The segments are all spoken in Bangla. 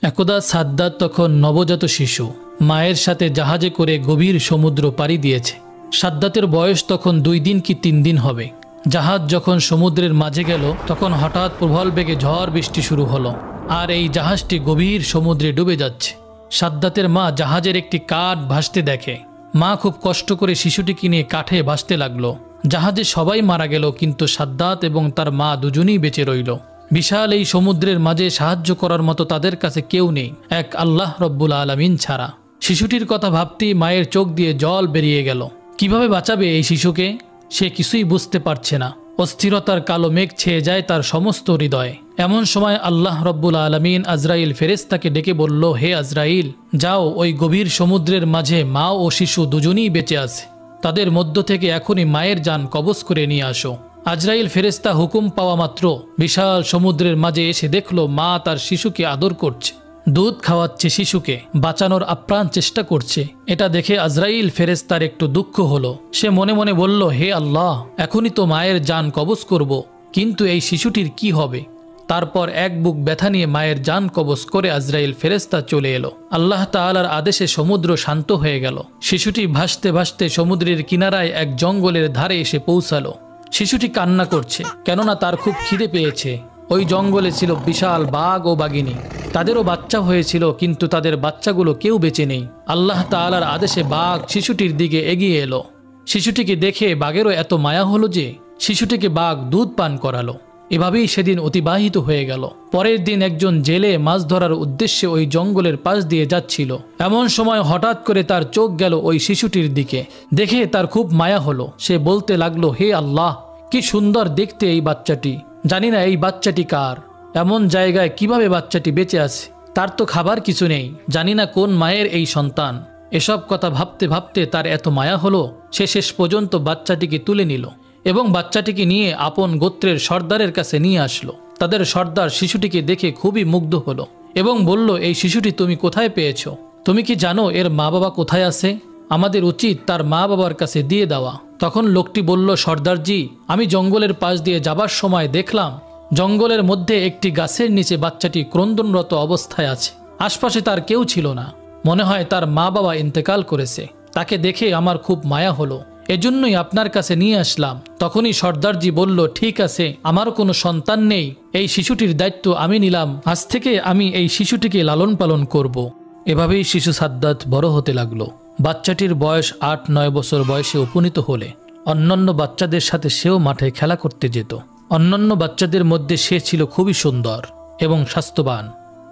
একদা সাদ্দাত তখন নবজাত শিশু মায়ের সাথে জাহাজে করে গভীর সমুদ্র পাড়ি দিয়েছে। সাদ্দাতের বয়স তখন 2 দিন কি 3 দিন হবে। জাহাজ যখন সমুদ্রের মাঝে গেল তখন হঠাৎ প্রবল বেগে ঝড় বৃষ্টি শুরু হলো, আর এই জাহাজটি গভীর সমুদ্রে ডুবে যাচ্ছে। সাদ্দাতের মা জাহাজের একটি কাঠ ভাসতে দেখে। মা খুব কষ্ট করে শিশুটিকে নিয়ে কাঠে ভাসতে লাগলো। জাহাজে সবাই মারা গেল, কিন্তু সাদ্দাত এবং তার মা দুজনেই বেঁচে রইল। বিশাল এই সমুদ্রের মাঝে সাহায্য করার মতো তাদের কাছে কেউ নেই, এক আল্লাহ রব্বুল আলামিন ছাড়া। শিশুটির কথা ভাবতেই মায়ের চোখ দিয়ে জল বেরিয়ে গেল। কিভাবে বাঁচাবে এই শিশুকে সে কিছুই বুঝতে পারছে না। অস্থিরতার কালো মেঘ ছেয়ে যায় তার সমস্ত হৃদয়ে। এমন সময় আল্লাহ রব্বুল আলামিন আজরাইল ফেরেশতাকে ডেকে বলল, হে আজরাইল, যাও ওই গভীর সমুদ্রের মাঝে মা ও শিশু দুজনেই বেঁচে আছে, তাদের মধ্য থেকে এখনই মায়ের জান কবজ করে নিয়ে আসো। আজরাইল ফেরেশতা হুকুম পাওয়া মাত্র বিশাল সমুদ্রের মাঝে এসে দেখল মা তার শিশুকে আদর করছে, দুধ খাওয়াচ্ছে, শিশুকে বাঁচানোর আপ্রাণ চেষ্টা করছে। এটা দেখে আজরাইল ফেরেশতার একটু দুঃখ হলো। সে মনে মনে বলল, হে আল্লাহ, এখনই তো মায়ের জান কবজ করব, কিন্তু এই শিশুটির কি হবে। তারপর এক বুক ব্যথা নিয়ে মায়ের জান কবজ করে আজরাইল ফেরেশতা চলে এলো। আল্লাহ তাআলার আদেশে সমুদ্র শান্ত হয়ে গেল। শিশুটি ভাসতে ভাসতে সমুদ্রের কিনারায় এক জঙ্গলের ধারে এসে পৌঁছালো। শিশুটি কান্না করছে, কেননা তার খুব খিদে পেয়েছে। ওই জঙ্গলে ছিল বিশাল বাঘ ও বাঘিনী, তাদেরও বাচ্চা হয়েছিল, কিন্তু তাদের বাচ্চাগুলো কেউ বেঁচে নেই। আল্লাহ তাআলার আদেশে বাঘ শিশুটির দিকে এগিয়ে এলো। শিশুটিকে দেখে বাঘেরও এত মায়া হলো যে শিশুটিকে বাঘ দুধ পান করালো। এভাবেই সেদিন অতিবাহিত হয়ে গেল। পরের দিন একজন জেলে মাছ ধরার উদ্দেশ্যে ওই জঙ্গলের পাশ দিয়ে যাচ্ছিল। এমন সময় হঠাৎ করে তার চোখ গেল ওই শিশুটির দিকে। দেখে তার খুব মায়া হলো। সে বলতে লাগলো, হে আল্লাহ, কি সুন্দর দেখতে এই বাচ্চাটি, জানি না এই বাচ্চাটি কার, এমন জায়গায় কিভাবে বাচ্চাটি বেঁচে আছে, তার তো খাবার কিছু নেই, জানি না কোন মায়ের এই সন্তান। এসব কথা ভাবতে ভাবতে তার এত মায়া হলো, সে শেষ পর্যন্ত বাচ্চাটিকে তুলে নিল এবং বাচ্চাটিকে নিয়ে আপন গোত্রের সর্দারের কাছে নিয়ে আসলো। তাদের সর্দার শিশুটিকে দেখে খুবই মুগ্ধ হলো এবং বলল, এই শিশুটি তুমি কোথায় পেয়েছো? তুমি কি জানো এর মা বাবা কোথায় আছে? আমাদের উচিত তার মা বাবার কাছে দিয়ে দেওয়া। তখন লোকটি বলল, সর্দারজি, আমি জঙ্গলের পাশ দিয়ে যাবার সময় দেখলাম জঙ্গলের মধ্যে একটি গাছের নিচে বাচ্চাটি ক্রন্দনরত অবস্থায় আছে। আশপাশে তার কেউ ছিল না, মনে হয় তার মা বাবা ইন্তেকাল করেছে। তাকে দেখে আমার খুব মায়া হলো, এজন্যই আপনার কাছে নিয়ে আসলাম। তখনই সর্দারজি বলল, ঠিক আছে, আমার কোনো সন্তান নেই, এই শিশুটির দায়িত্ব আমি নিলাম, আজ থেকে আমি এই শিশুটিকে লালন পালন করব। এভাবেই শিশু সাদ্দাত বড় হতে লাগলো। বাচ্চাটির বয়স 8-9 বছর বয়সে উপনীত হলে অন্যান্য বাচ্চাদের সাথে সেও মাঠে খেলা করতে যেত। অন্যান্য বাচ্চাদের মধ্যে সে ছিল খুবই সুন্দর এবং স্বাস্থ্যবান।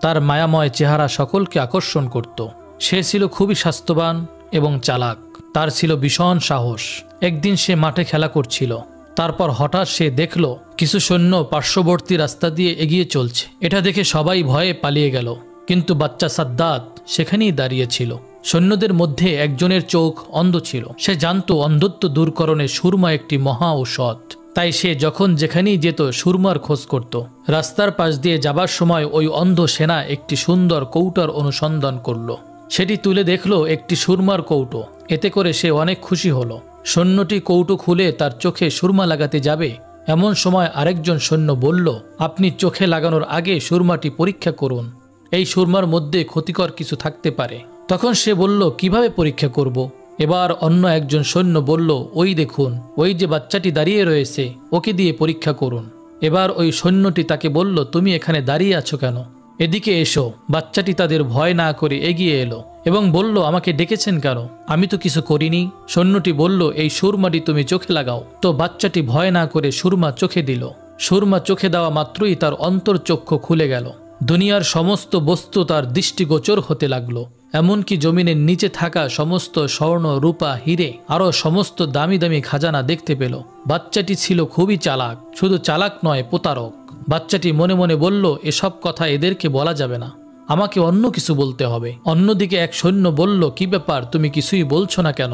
তার মায়াময় চেহারা সকলকে আকর্ষণ করত। সে ছিল খুবই স্বাস্থ্যবান এবং চালাক। তার ছিল ভীষণ সাহস। একদিন সে মাঠে খেলা করছিল। তারপর হঠাৎ সে দেখল কিছু সৈন্য পার্শ্ববর্তী রাস্তা দিয়ে এগিয়ে চলছে। এটা দেখে সবাই ভয়ে পালিয়ে গেল, কিন্তু বাচ্চা সাদ্দাত সেখানেই দাঁড়িয়ে ছিল। সৈন্যদের মধ্যে একজনের চোখ অন্ধ ছিল। সে জানতো অন্ধত্ব দূরকরণে সুরমা একটি মহা ঔষধ। তাই সে যখন যেখানেই যেত সুরমার খোঁজ করত। রাস্তার পাশ দিয়ে যাবার সময় ওই অন্ধ সেনা একটি সুন্দর কৌটার অনুসন্ধান করলো। সেটি তুলে দেখলো একটি সুরমার কৌটো। এতে করে সে অনেক খুশি হলো। সৈন্যটি কৌটো খুলে তার চোখে সুরমা লাগাতে যাবে, এমন সময় আরেকজন সৈন্য বলল, আপনি চোখে লাগানোর আগে সুরমাটি পরীক্ষা করুন, এই সুরমার মধ্যে ক্ষতিকর কিছু থাকতে পারে। তখন সে বলল, কিভাবে পরীক্ষা করব? এবার অন্য একজন সৈন্য বলল, ওই দেখুন, ওই যে বাচ্চাটি দাঁড়িয়ে রয়েছে, ওকে দিয়ে পরীক্ষা করুন। এবার ওই সৈন্যটি তাকে বলল, তুমি এখানে দাঁড়িয়ে আছো কেন? এদিকে এসো। বাচ্চাটি তাদের ভয় না করে এগিয়ে এলো এবং বলল, আমাকে ডেকেছেন কেন? আমি তো কিছু করিনি। সৈন্যটি বলল, এই সুরমাটি তুমি চোখে লাগাও। তো বাচ্চাটি ভয় না করে সুরমা চোখে দিল। সুরমা চোখে দেওয়া মাত্রই তার অন্তর্চক্ষু খুলে গেল। দুনিয়ার সমস্ত বস্তু তার দৃষ্টিগোচর হতে লাগলো। এমনকি জমিনের নিচে থাকা সমস্ত স্বর্ণ, রূপা, হিরে, আরও সমস্ত দামি দামি খাজানা দেখতে পেল। বাচ্চাটি ছিল খুবই চালাক, শুধু চালাক নয়, প্রতারক। বাচ্চাটি মনে মনে বলল, এসব কথা এদেরকে বলা যাবে না, আমাকে অন্য কিছু বলতে হবে। অন্যদিকে এক সৈন্য বলল, কি ব্যাপার, তুমি কিছুই বলছো না কেন?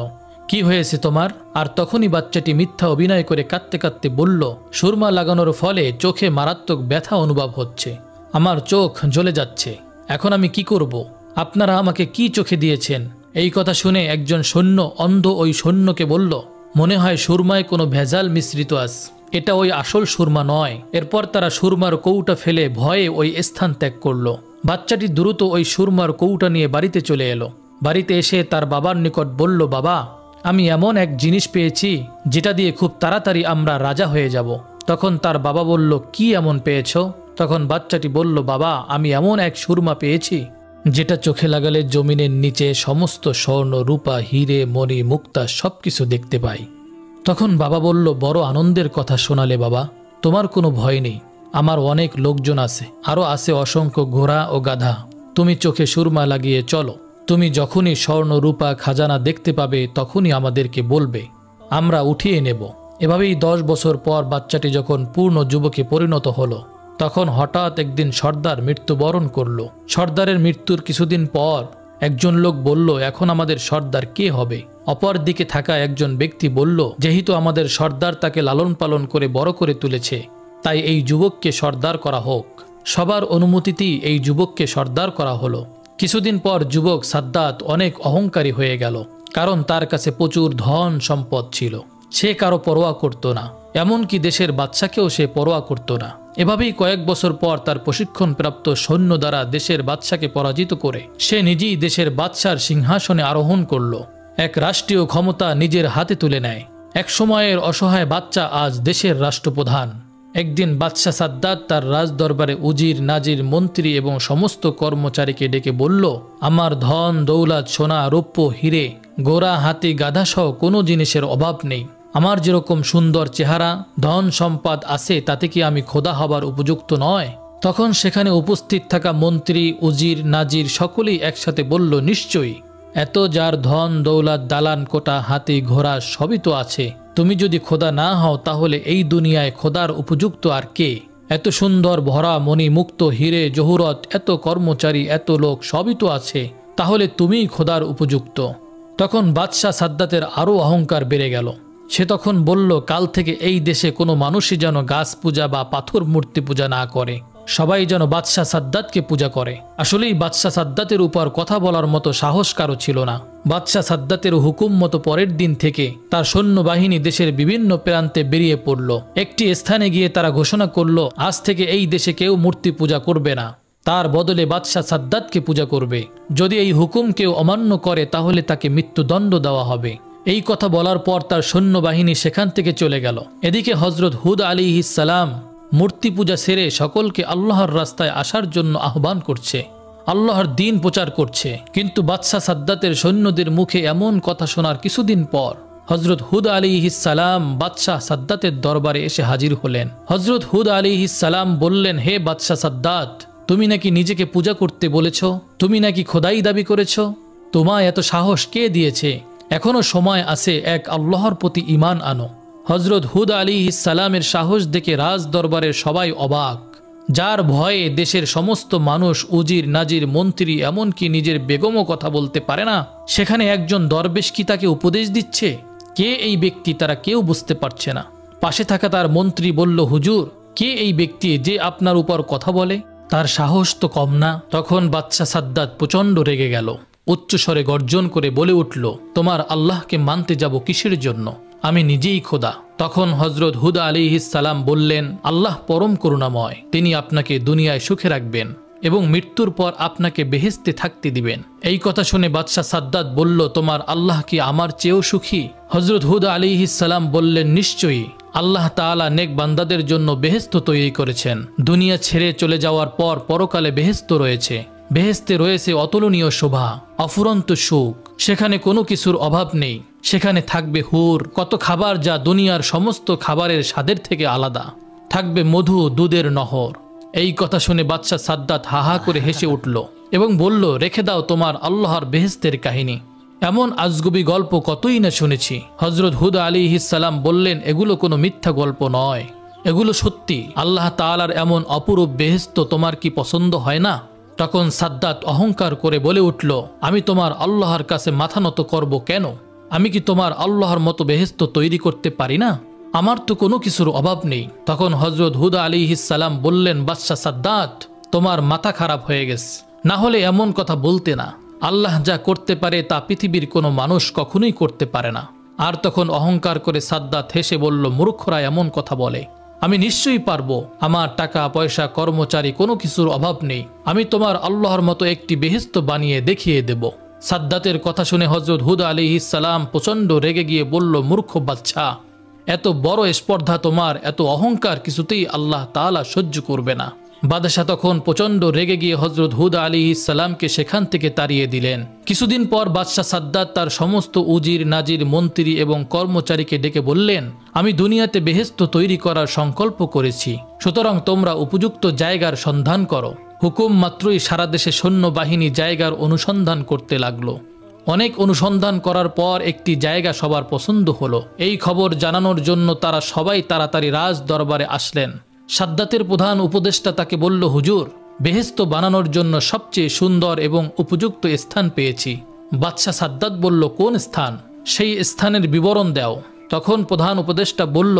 কি হয়েছে তোমার? আর তখনই বাচ্চাটি মিথ্যা অভিনয় করে কাঁদতে কাঁদতে বলল, সুরমা লাগানোর ফলে চোখে মারাত্মক ব্যথা অনুভব হচ্ছে, আমার চোখ জ্বলে যাচ্ছে, এখন আমি কি করব? আপনারা আমাকে কি চোখে দিয়েছেন? এই কথা শুনে একজন সৈন্য অন্ধ ওই সৈন্যকে বলল, মনে হয় সুরমায় কোনো ভেজাল মিশ্রিত আছে, এটা ওই আসল সুরমা নয়। এরপর তারা সুরমার কৌটা ফেলে ভয়ে ওই স্থান ত্যাগ করল। বাচ্চাটি দ্রুত ওই সুরমার কৌটা নিয়ে বাড়িতে চলে এলো। বাড়িতে এসে তার বাবার নিকট বলল, বাবা, আমি এমন এক জিনিস পেয়েছি যেটা দিয়ে খুব তাড়াতাড়ি আমরা রাজা হয়ে যাব। তখন তার বাবা বলল, কি এমন পেয়েছ? তখন বাচ্চাটি বলল, বাবা, আমি এমন এক সুরমা পেয়েছি যেটা চোখে লাগালে জমিনের নিচে সমস্ত স্বর্ণ, রূপা, হিরে, মণি, মুক্তা সবকিছু দেখতে পাই। তখন বাবা বলল, বড় আনন্দের কথা শোনালে বাবা, তোমার কোনো ভয় নেই, আমার অনেক লোকজন আছে, আরও আছে অসংখ্য ঘোড়া ও গাধা। তুমি চোখে সুরমা লাগিয়ে চলো, তুমি যখনই স্বর্ণ, রূপা, খাজানা দেখতে পাবে তখনই আমাদেরকে বলবে, আমরা উঠিয়ে নেব। এভাবেই 10 বছর পর বাচ্চাটি যখন পূর্ণ যুবকে পরিণত হলো, তখন হঠাৎ একদিন সর্দার মৃত্যুবরণ করল। সর্দারের মৃত্যুর কিছুদিন পর একজন লোক বলল, এখন আমাদের সর্দার কে হবে? অপর দিকে থাকা একজন ব্যক্তি বলল, যেহেতু আমাদের সর্দার তাকে লালন পালন করে বড় করে তুলেছে, তাই এই যুবককে সর্দার করা হোক। সবার অনুমতিতেই এই যুবককে সর্দার করা হলো। কিছুদিন পর যুবক সাদ্দাত অনেক অহংকারী হয়ে গেল, কারণ তার কাছে প্রচুর ধন সম্পদ ছিল। সে কারো পরোয়া করত না, এমনকি দেশের বাদশাকেও সে পরোয়া করত না। এভাবেই কয়েক বছর পর তার প্রশিক্ষণপ্রাপ্ত সৈন্য দ্বারা দেশের বাদশাকে পরাজিত করে সে নিজেই দেশের বাদশার সিংহাসনে আরোহণ করল। এক রাষ্ট্রীয় ক্ষমতা নিজের হাতে তুলে নেয়। এক সময়ের অসহায় বাচ্চা আজ দেশের রাষ্ট্রপ্রধান। একদিন বাদশাহ সাদ্দাত তার রাজদরবারে উজির, নাজির, মন্ত্রী এবং সমস্ত কর্মচারীকে ডেকে বলল, আমার ধন দৌলত, সোনা, রৌপ্য, হিরে, গোরা, হাতি, গাধা সহ কোনো জিনিসের অভাব নেই। আমার যেরকম সুন্দর চেহারা, ধন সম্পদ আছে, তাতে কি আমি খোদা হবার উপযুক্ত নয়? তখন সেখানে উপস্থিত থাকা মন্ত্রী, উজির, নাজির সকলেই একসাথে বলল, নিশ্চয়ই, এত যার ধন দৌলত, দালান কোটা, হাতি, ঘোড়া সবই তো আছে, তুমি যদি খোদা না হও তাহলে এই দুনিয়ায় খোদার উপযুক্ত আর কে? এত সুন্দর ভরা মণি, মুক্ত, হিরে, জহুরত, এত কর্মচারী, এত লোক সবই তো আছে, তাহলে তুমিই খোদার উপযুক্ত। তখন বাদশাহ সাদ্দাতের আরও অহংকার বেড়ে গেল। সে তখন বলল, কাল থেকে এই দেশে কোনো মানুষই যেন গাছ পূজা বা পাথর মূর্তি পূজা না করে, সবাই যেন বাদশাহ সাদ্দাতকে পূজা করে। আসলেই বাদশাহ সাদ্দাতের উপর কথা বলার মতো সাহস কারো ছিল না। বাদশাহ সাদ্দাতের হুকুম মতো পরের দিন থেকে তার সৈন্যবাহিনী দেশের বিভিন্ন প্রান্তে বেরিয়ে পড়ল। একটি স্থানে গিয়ে তারা ঘোষণা করল, আজ থেকে এই দেশে কেউ মূর্তি পূজা করবে না, তার বদলে বাদশাহ সাদ্দাতকে পূজা করবে। যদি এই হুকুম কেউ অমান্য করে তাহলে তাকে মৃত্যুদণ্ড দেওয়া হবে। এই কথা বলার পর তার সৈন্যবাহিনী সেখান থেকে চলে গেল। এদিকে হজরত হুদ আলাইহিস সালাম মূর্তি পূজা সেরে সকলকে আল্লাহর রাস্তায় আসার জন্য আহ্বান করছে, আল্লাহর দ্বীন প্রচার করছে। কিন্তু বাদশাহ সাদ্দাতের সৈন্যদের মুখে এমন কথা শোনার কিছুদিন পর হজরত হুদ আলাইহিস সালাম বাদশাহ সাদ্দাতের দরবারে এসে হাজির হলেন। হজরত হুদ আলাইহিস সালাম বললেন, হে বাদশাহ সাদ্দাত, তুমি নাকি নিজেকে পূজা করতে বলেছ, তুমি নাকি খোদাই দাবি করেছ, তোমায় এত সাহস কে দিয়েছে? এখনো সময় আছে, এক আল্লাহর প্রতি ঈমান আনো। হজরত হুদ আলাইহিস সালামের সাহস দেখে রাজ দরবারের সবাই অবাক। যার ভয়ে দেশের সমস্ত মানুষ, উজির, নাজির, মন্ত্রী, এমনকি নিজের বেগমও কথা বলতে পারে না, সেখানে একজন দরবেশ কি তাকে উপদেশ দিচ্ছে? কে এই ব্যক্তি তারা কেউ বুঝতে পারছে না। পাশে থাকা তার মন্ত্রী বলল, হুজুর, কে এই ব্যক্তি যে আপনার উপর কথা বলে? তার সাহস তো কম না। তখন বাদশাহ সাদ্দাত প্রচণ্ড রেগে গেল, উচ্চস্বরে গর্জন করে বলে উঠল, তোমার আল্লাহকে মানতে যাব কিসের জন্য? আমি নিজেই খোদা। তখন হজরত হুদ আলাইহিস সালাম বললেন, আল্লাহ পরম করুণাময়, তিনি আপনাকে দুনিয়ায় সুখে রাখবেন এবং মৃত্যুর পর আপনাকে বেহেশতে থাকতে দিবেন। এই কথা শুনে বাদশাহ সাদ্দাত বলল, তোমার আল্লাহ কি আমার চেয়েও সুখী? হজরত হুদ আলাইহিস সালাম বললেন, নিশ্চয়ই, আল্লাহ তাআলা নেক বান্দাদের জন্য বেহেশত তৈরি করেছেন। দুনিয়া ছেড়ে চলে যাওয়ার পর পরকালে বেহেশত রয়েছে। বেহেশতে রয়েছে অতুলনীয় শোভা, অফুরন্ত সুখ, সেখানে কোনো কিছুর অভাব নেই। সেখানে থাকবে হুর, কত খাবার যা দুনিয়ার সমস্ত খাবারের স্বাদের থেকে আলাদা। থাকবে মধু, দুধের নহর। এই কথা শুনে বাদশাহ সাদ্দাত হাহা করে হেসে উঠল এবং বলল, রেখে দাও তোমার আল্লাহর বেহেশতের কাহিনী। এমন আজগুবি গল্প কতই না শুনেছি। হজরত হুদ আলাইহিস সালাম বললেন, এগুলো কোনো মিথ্যা গল্প নয়, এগুলো সত্যি। আল্লাহ তাআলার এমন অপরূপ বেহেশত তোমার কি পছন্দ হয় না? তখন সাদ্দাত অহংকার করে বলে উঠল, আমি তোমার আল্লাহর কাছে মাথা নত করব কেন? আমি কি তোমার আল্লাহর মতো বেহেশত তৈরি করতে পারি না? আমার তো কোনো কিছুর অভাব নেই। তখন হজরত হুদ আলাইহিস সালাম বললেন, বাদশাহ সাদ্দাত, তোমার মাথা খারাপ হয়ে গেছে, না হলে এমন কথা বলতে না। আল্লাহ যা করতে পারে তা পৃথিবীর কোনো মানুষ কখনোই করতে পারে না। আর তখন অহংকার করে সাদ্দাত হেসে বলল, মূর্খরা এমন কথা বলে। আমি নিশ্চয়ই পারবো। আমার টাকা পয়সা কর্মচারী কোনো কিছুর অভাব নেই। আমি তোমার আল্লাহর মতো একটি বেহেশত বানিয়ে দেখিয়ে দেব। সাদ্দাতের কথা শুনে হযরত হুদ আলাইহিস সালাম প্রচণ্ড রেগে গিয়ে বলল, মূর্খ বাচ্চা, এত বড় স্পর্ধা তোমার, এত অহংকার কিছুতেই আল্লাহ তাআলা সহ্য করবে না। বাদশাহ তখন প্রচণ্ড রেগে গিয়ে হযরত হুদ আলাইহিস সালামকে সেখান থেকে তাড়িয়ে দিলেন। কিছুদিন পর বাদশাহ সাদ্দাত তার সমস্ত উজির নাজির মন্ত্রী এবং কর্মচারীকে ডেকে বললেন, আমি দুনিয়াতে বেহেশত তৈরি করার সংকল্প করেছি, সুতরাং তোমরা উপযুক্ত জায়গার সন্ধান করো। হুকুম মাত্রই সারা দেশে সৈন্যবাহিনী জায়গার অনুসন্ধান করতে লাগলো। অনেক অনুসন্ধান করার পর একটি জায়গা সবার পছন্দ হলো। এই খবর জানানোর জন্য তারা সবাই তাড়াতাড়ি রাজ দরবারে আসলেন। সাদ্দাতের প্রধান উপদেষ্টা তাকে বলল, হুজুর, বেহেশত বানানোর জন্য সবচেয়ে সুন্দর এবং উপযুক্ত স্থান পেয়েছি। বাদশাহ সাদ্দাত বলল, কোন স্থান? সেই স্থানের বিবরণ দাও। তখন প্রধান উপদেষ্টা বলল,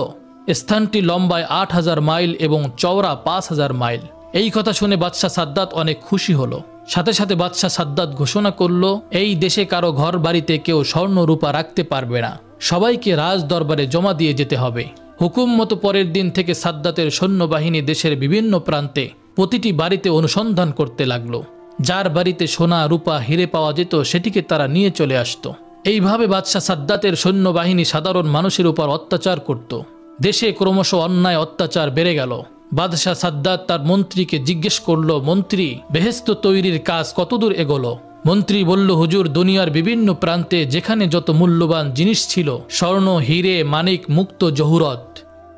স্থানটি লম্বায় ৮,০০০ মাইল এবং চওড়া ৫,০০০ মাইল। এই কথা শুনে বাদশাহ সাদ্দাত অনেক খুশি হলো। সাথে সাথে বাদশাহ সাদ্দাত ঘোষণা করল, এই দেশে কারো ঘর বাড়িতে কেউ স্বর্ণ রূপা রাখতে পারবে না, সবাইকে রাজ দরবারে জমা দিয়ে যেতে হবে। হুকুম মতো পরের দিন থেকে সাদ্দাতের সৈন্যবাহিনী দেশের বিভিন্ন প্রান্তে প্রতিটি বাড়িতে অনুসন্ধান করতে লাগলো। যার বাড়িতে সোনা রূপা হিরে পাওয়া যেত সেটিকে তারা নিয়ে চলে আসতো। এইভাবে বাদশাহ সাদ্দাতের সৈন্যবাহিনী সাধারণ মানুষের উপর অত্যাচার করত। দেশে ক্রমশ অন্যায় অত্যাচার বেড়ে গেল। বাদশাহ সাদ্দাত তার মন্ত্রীকে জিজ্ঞেস করল, মন্ত্রী, বেহেশত তৈরির কাজ কতদূর এগোলো? মন্ত্রী বলল, হুজুর, দুনিয়ার বিভিন্ন প্রান্তে যেখানে যত মূল্যবান জিনিস ছিল, স্বর্ণ, হিরে, মানিক, মুক্ত, জহুরত,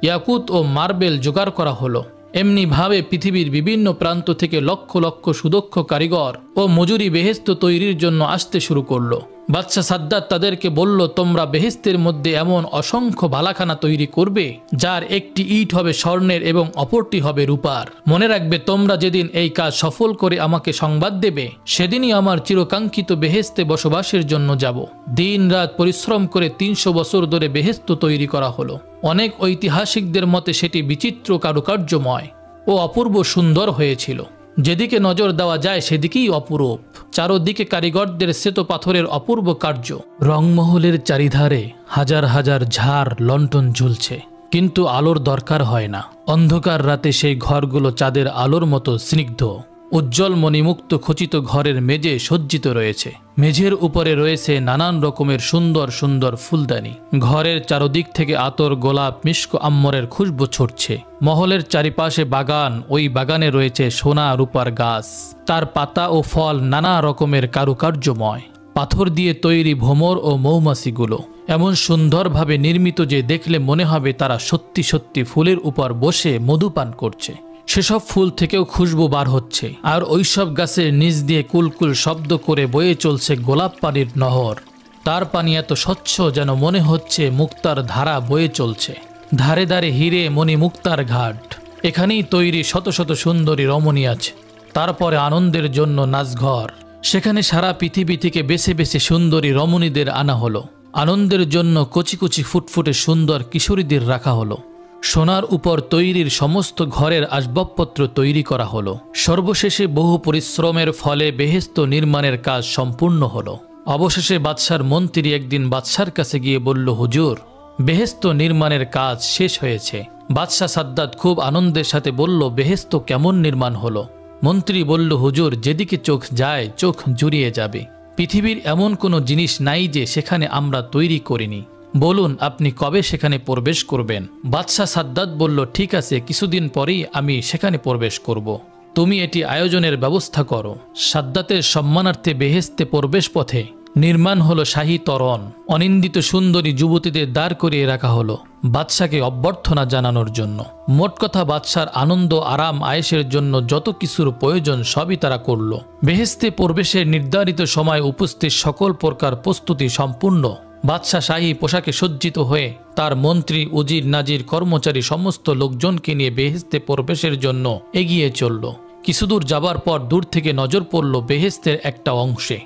ইয়াকুত ও মার্বেল জোগাড় করা হলো। এমনি ভাবে পৃথিবীর বিভিন্ন প্রান্ত থেকে লক্ষ লক্ষ সুদক্ষ কারিগর ও মজুরি বেহেশত তৈরির জন্য আসতে শুরু করলো। বাদশাহ সাদ্দাত তাদেরকে বলল, তোমরা বেহেশতের মধ্যে এমন অসংখ্য বালাখানা তৈরি করবে যার একটি ইট হবে স্বর্ণের এবং অপরটি হবে রূপার। মনে রাখবে, তোমরা যেদিন এই কাজ সফল করে আমাকে সংবাদ দেবে, সেদিনই আমার চিরকাঙ্ক্ষিত বেহেশতে বসবাসের জন্য যাব। দিন রাত পরিশ্রম করে ৩০০ বছর ধরে বেহেশত তৈরি করা হলো। অনেক ঐতিহাসিকদের মতে সেটি বিচিত্র কারুকার্যময় ও অপূর্ব সুন্দর হয়েছিল। যেদিকে নজর দেওয়া যায় সেদিকেই অপরূপ। চারদিকে কারিগরদের শ্বেত পাথরের অপূর্ব কার্য। রংমহলের চারিধারে হাজার হাজার ঝাড় লণ্ঠন ঝুলছে, কিন্তু আলোর দরকার হয় না। অন্ধকার রাতে সেই ঘরগুলো চাঁদের আলোর মতো স্নিগ্ধ। উজ্জ্বল মণিমুক্ত খচিত ঘরের মেঝে সজ্জিত রয়েছে। মেঝের উপরে রয়েছে নানান রকমের সুন্দর সুন্দর ফুলদানি। ঘরের চারদিক থেকে আতর, গোলাপ, মিস্ক, আম্বরের খুশবু ছড়ছে। মহলের চারিপাশে বাগান, ওই বাগানে রয়েছে সোনা রূপার গাছ। তার পাতা ও ফল নানা রকমের কারুকার্যময়। পাথর দিয়ে তৈরি ভ্রমর ও মৌমাছিগুলো এমন সুন্দরভাবে নির্মিত যে দেখলে মনে হবে তারা সত্যি সত্যি ফুলের উপর বসে মধু পান করছে। সেসব ফুল থেকেও খুশবু বার হচ্ছে, আর ওইসব গাছের নিচ দিয়ে কুলকুল শব্দ করে বয়ে চলছে গোলাপ পানির নহর। তার পানি এত স্বচ্ছ যেন মনে হচ্ছে মুক্তার ধারা বয়ে চলছে। ধারে ধারে হিরে মণি মুক্তার ঘাট। এখানেই তৈরি শত শত সুন্দরী রমণী আছে। তারপরে আনন্দের জন্য নাচঘর। সেখানে সারা পৃথিবী থেকে বেছে বেছে সুন্দরী রমণীদের আনা হলো। আনন্দের জন্য কচি কচি ফুটফুটে সুন্দর কিশোরীদের রাখা হলো। সোনার উপর তৈরির সমস্ত ঘরের আসবাবপত্র তৈরি করা হলো। সর্বশেষে বহু পরিশ্রমের ফলে বেহেশত নির্মাণের কাজ সম্পূর্ণ হলো। অবশেষে বাদশার মন্ত্রী একদিন বাদশার কাছে গিয়ে বলল, হুজুর, বেহেশত নির্মাণের কাজ শেষ হয়েছে। বাদশাহ সাদ্দাত খুব আনন্দের সাথে বলল, বেহেশত কেমন নির্মাণ হলো? মন্ত্রী বলল, হুজুর, যেদিকে চোখ যায় চোখ জুড়িয়ে যাবে। পৃথিবীর এমন কোনো জিনিস নাই যে সেখানে আমরা তৈরি করিনি। বলুন, আপনি কবে সেখানে প্রবেশ করবেন? বাদশাহ সাদ্দাত বলল, ঠিক আছে, কিছুদিন পরেই আমি সেখানে প্রবেশ করব। তুমি এটি আয়োজনের ব্যবস্থা করো। সাদ্দাতের সম্মানার্থে বেহেশতে প্রবেশ পথে নির্মাণ হলো শাহী তরণ। অনিন্দিত সুন্দরী যুবতীদের দাঁড় করিয়ে রাখা হলো বাদশাকে অভ্যর্থনা জানানোর জন্য। মোট কথা, বাদশার আনন্দ, আরাম, আয়েশের জন্য যত কিছুর প্রয়োজন সবই তারা করল। বেহেশতে প্রবেশের নির্ধারিত সময় উপস্থিত সকল প্রকার প্রস্তুতি সম্পূর্ণ। বাদশাহ শাহী পোশাকে সজ্জিত হয়ে তার মন্ত্রী, উজির, নাজির, কর্মচারী সমস্ত লোকজনকে নিয়ে বেহেশতে প্রবেশের জন্য এগিয়ে চলল। কিছুদূর যাবার পর দূর থেকে নজর পড়ল বেহেশতের একটা অংশে।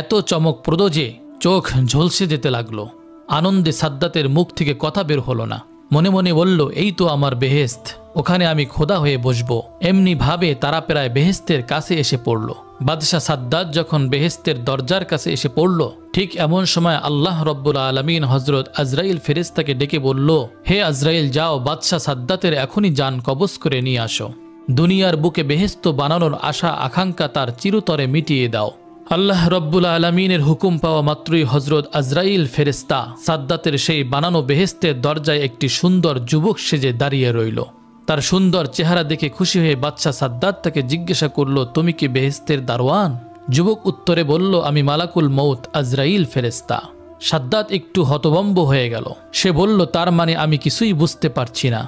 এত চমকপ্রদ যে চোখ ঝলসে যেতে লাগলো। আনন্দে সাদ্দাতের মুখ থেকে কথা বের হলো না। মনে মনে বলল, এই তো আমার বেহেশত, ওখানে আমি খোদা হয়ে বসবো। এমনি ভাবে তারা প্রায় বেহেশতের কাছে এসে পড়ল। বাদশাহ সাদ্দাত যখন বেহেশতের দরজার কাছে এসে পড়ল, ঠিক এমন সময় আল্লাহ রব্বুল আলামিন হজরত আজরাইল ফেরেশতাকে ডেকে বলল, হে আজরাইল, যাও বাদশাহ সাদ্দাতের এখনই জান কবজ করে নিয়ে আসো। দুনিয়ার বুকে বেহেশত বানানোর আশা আকাঙ্ক্ষা তার চিরতরে মিটিয়ে দাও। আল্লাহ রব্বুল আলামিনের হুকুম পাওয়া মাত্রই হজরত আজরাইল ফেরেশতা সাদ্দাতের সেই বানানো বেহেশতের দরজায় একটি সুন্দর যুবক সেজে দাঁড়িয়ে রইল। তার সুন্দর চেহারা দেখে খুশি হয়ে বাদশাহ সাদ্দাত তাকে জিজ্ঞাসা করল, তুমি কি বেহেশতের দারোয়ান? যুবক উত্তরে বলল, আমি মালাকুল মৌত আজরাইল ফেরেশতা। সাদ্দাত একটু হতভম্ব হয়ে গেল। সে বলল, তার মানে আমি কিছুই বুঝতে পারছি না।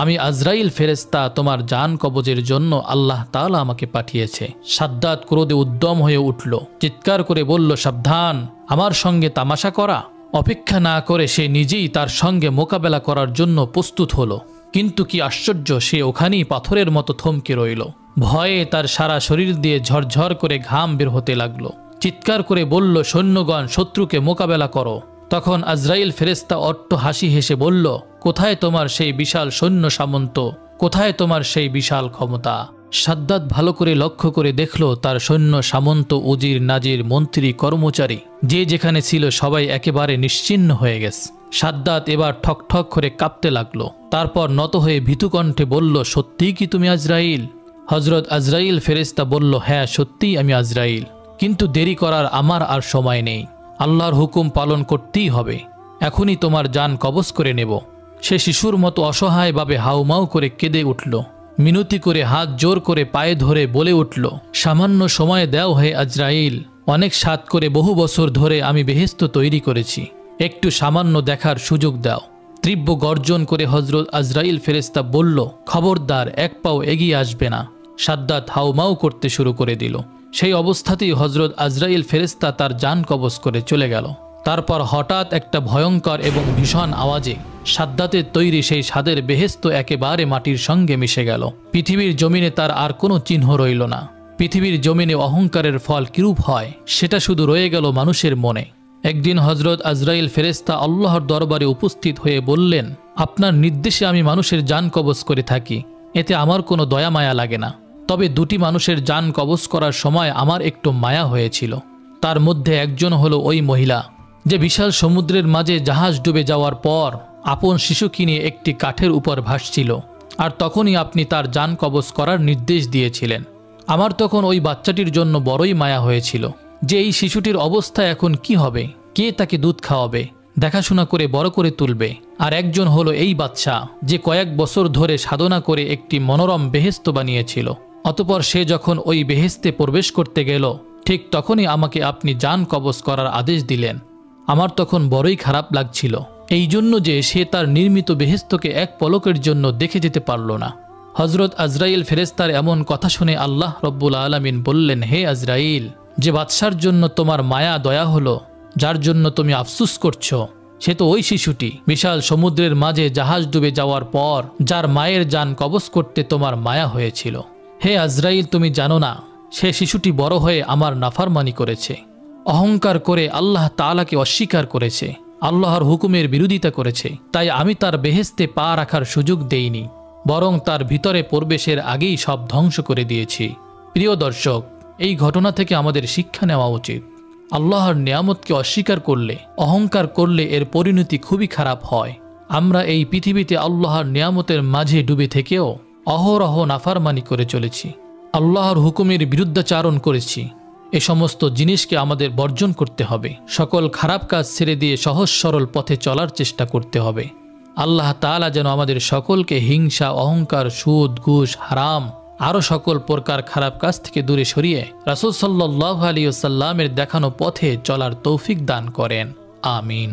আমি আজরাইল ফেরেশতা, তোমার জান কবজের জন্য আল্লাহ তাআলা আমাকে পাঠিয়েছে। সাদ্দাত ক্রোধে উদ্যম হয়ে উঠল, চিৎকার করে বলল, সাবধান, আমার সঙ্গে তামাশা করা। অপেক্ষা না করে সে নিজেই তার সঙ্গে মোকাবেলা করার জন্য প্রস্তুত হলো। কিন্তু কি আশ্চর্য, সে ওখানেই পাথরের মতো থমকে রইল। ভয়ে তার সারা শরীর দিয়ে ঝরঝর করে ঘাম বের হতে লাগলো। চিৎকার করে বলল, সৈন্যগণ, শত্রুকে মোকাবেলা করো। তখন আজরাইল ফেরেশতা অট্ট হাসি হেসে বলল, কোথায় তোমার সেই বিশাল সৈন্য সামন্ত? কোথায় তোমার সেই বিশাল ক্ষমতা? সাদ্দাত ভালো করে লক্ষ্য করে দেখল, তার সৈন্য সামন্ত, উজির, নাজির, মন্ত্রী, কর্মচারী যে যেখানে ছিল সবাই একেবারে নিশ্চিহ্ন হয়ে গেছে। সাদ্দাত এবার ঠক ঠক করে কাঁপতে লাগলো। তারপর নত হয়ে ভীতুকণ্ঠে বলল, সত্যিই কি তুমি আজরাইল? হজরত আজরাইল ফেরেশতা বলল, হ্যাঁ, সত্যিই আমি আজরাইল, কিন্তু দেরি করার আমার আর সময় নেই। আল্লাহর হুকুম পালন করতেই হবে। এখনই তোমার জান কবজ করে নেব। সে শিশুর মতো অসহায়ভাবে হাউমাউ করে কেঁদে উঠল। মিনতি করে হাত জোর করে পায়ে ধরে বলে উঠল, সামান্য সময় দাও হে আজরাইল। অনেক সাধ করে বহু বছর ধরে আমি বেহেশত তৈরি করেছি, একটু সামান্য দেখার সুযোগ দাও। তীব্র গর্জন করে হজরত আজরাইল ফেরেশতা বলল, খবরদার, এক পাও এগিয়ে আসবে না। সাদ্দাত হাউমাউ করতে শুরু করে দিল। সেই অবস্থাতেই হজরত আজরাইল ফেরেশতা তার জান কবজ করে চলে গেল। তারপর হঠাৎ একটা ভয়ঙ্কর এবং ভীষণ আওয়াজে সাদ্দাতের তৈরি সেই স্বাদের বেহেশত একেবারে মাটির সঙ্গে মিশে গেল। পৃথিবীর জমিনে তার আর কোনো চিহ্ন রইল না। পৃথিবীর জমিনে অহংকারের ফল কিরূপ হয় সেটা শুধু রয়ে গেল মানুষের মনে। একদিন হজরত আজরাইল ফেরেশতা আল্লাহর দরবারে উপস্থিত হয়ে বললেন, আপনার নির্দেশে আমি মানুষের জান কবজ করে থাকি, এতে আমার কোনো দয়া মায়া লাগে না। তবে দুটি মানুষের জান কবজ করার সময় আমার একটু মায়া হয়েছিল। তার মধ্যে একজন হলো ওই মহিলা যে বিশাল সমুদ্রের মাঝে জাহাজ ডুবে যাওয়ার পর আপন শিশুকে নিয়ে একটি কাঠের উপর ভাসছিল, আর তখনই আপনি তার জান কবজ করার নির্দেশ দিয়েছিলেন। আমার তখন ওই বাচ্চাটির জন্য বড়ই মায়া হয়েছিল যে এই শিশুটির অবস্থা এখন কি হবে, কে তাকে দুধ খাওয়াবে, দেখাশোনা করে বড় করে তুলবে। আর একজন হলো এই বাচ্চা যে কয়েক বছর ধরে সাধনা করে একটি মনোরম বেহেশত বানিয়েছিল। অতপর সে যখন ওই বেহেশতে প্রবেশ করতে গেল, ঠিক তখনই আমাকে আপনি জান কবজ করার আদেশ দিলেন। আমার তখন বড়ই খারাপ লাগছিল, এই জন্য যে সে তার নির্মিত বেহেশতকে এক পলকের জন্য দেখে যেতে পারল না। হজরত আজরাইল ফেরেশতার এমন কথা শুনে আল্লাহ রব্বুল আলামিন বললেন, হে আজরাইল, যে বাদশার জন্য তোমার মায়া দয়া হলো, যার জন্য তুমি আফসুস করছো, সে তো ওই শিশুটি বিশাল সমুদ্রের মাঝে জাহাজ ডুবে যাওয়ার পর যার মায়ের জান কবজ করতে তোমার মায়া হয়েছিল। হে আজরাইল, তুমি জানো না সে শিশুটি বড় হয়ে আমার নাফরমানি করেছে, অহংকার করে আল্লাহ তাআলাকে অস্বীকার করেছে, আল্লাহর হুকুমের বিরোধিতা করেছে। তাই আমি তার বেহেশতে পা রাখার সুযোগ দেইনি, বরং তার ভিতরে প্রবেশের আগেই সব ধ্বংস করে দিয়েছি। প্রিয় দর্শক, এই ঘটনা থেকে আমাদের শিক্ষা নেওয়া উচিত। আল্লাহর নিয়ামতকে অস্বীকার করলে, অহংকার করলে এর পরিণতি খুবই খারাপ হয়। আমরা এই পৃথিবীতে আল্লাহর নিয়ামতের মাঝে ডুবে থেকেও অহরহ নাফরমানি করে চলেছি, আল্লাহর হুকুমের বিরুদ্ধাচারণ করেছি। এ সমস্ত জিনিসকে আমাদের বর্জন করতে হবে। সকল খারাপ কাজ ছেড়ে দিয়ে সহজ সরল পথে চলার চেষ্টা করতে হবে। আল্লাহ তাআলা যেন আমাদের সকলকে হিংসা, অহংকার, সুদ, ঘুষ, হারাম আরও সকল প্রকার খারাপ কাজ থেকে দূরে সরিয়ে রাসূল সাল্লাল্লাহু আলাইহি ওয়াসাল্লামের দেখানো পথে চলার তৌফিক দান করেন। আমিন।